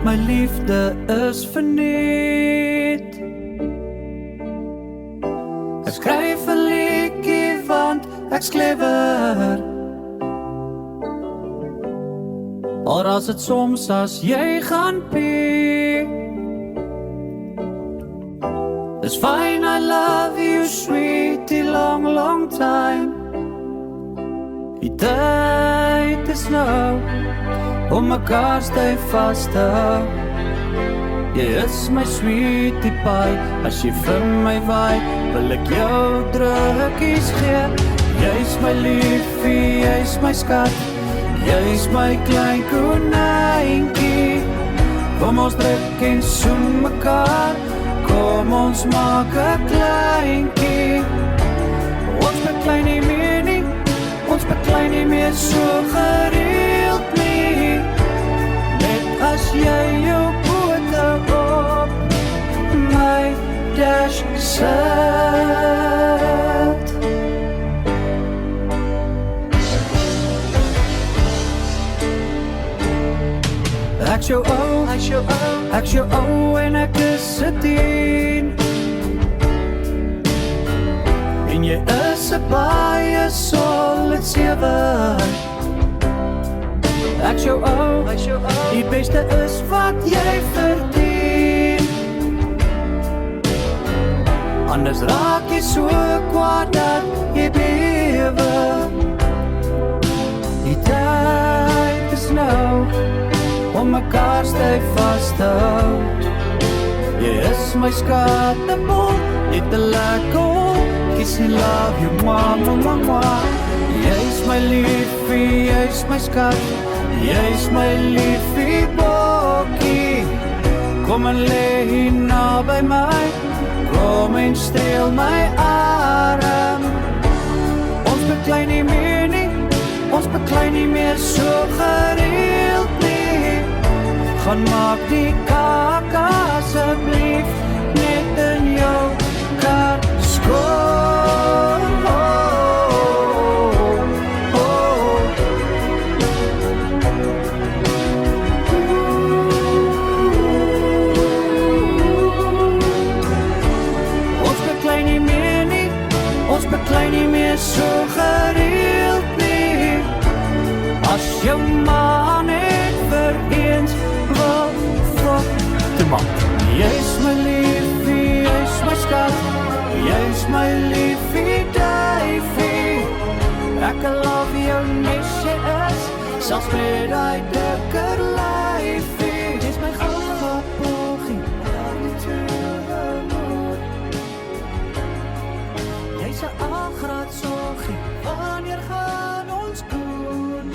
my liefde is verniet. Ek skryf 'n liedjie want ek's clever. Maar as dit soms as jy gaan pee, it's fine, I love you, sweetie, long, long time. Die tyd is nou om mekaar styf vas te hou. Jy is my sweetie pie, as jy vir my waai, wil ek jou drukkies gee. Jy's my liefie, jy's my skat, jy's my klein konynkie. Kom ons druk en soen mekaar, kom ons maak 'n kleinkie. Ons beklei nie meer nie, ons beklei nie meer so gereeld nie. Net as jy jou pote op my dash sit. Ek's jou ou, ek's jou ou en ek is 'n 10. En jy is 'n baie solid 7. Ek's jou ou, die beste is wat jy verdien. Anders raak jy so kwaad dat jy bewe. Die tyd is nou om mekaar styf vas te hou. Jy is my skattebol, net 'n lekker kiss en love you, mwah, mwah, mwah. Jy's my liefie, jy's my skat, jy's my liefie bokkie. Kom en lê hier naby my, kom en streel my arm. Ons beklei nie meer nie, ons beklei nie meer so gereeld nie. Gaan maak die kaka asseblief net in jou kar skoon. Ons beklei nie meer nie, ons beklei nie meer so gereeld nie. As jou ma net vir eens wil te maak. Jy's my liefie, jy's my skat, jy's my liefie duifie. Ek love jou nes jy is, selfs met die dikker lyfie. Jy's my goue poging, jy's 'n 8-graad soggie, wanneer gaan ons koen?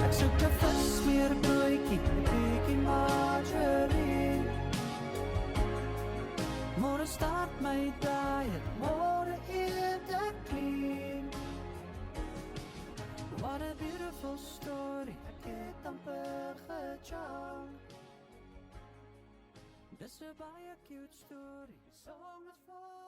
Ek soek 'n vismeerbroodjie, 'n bietjie margarine. Môre start my diet, môre eet ek clean. What a beautiful story, ek het amper gechunk. Dis 'n baie cute story, song is vol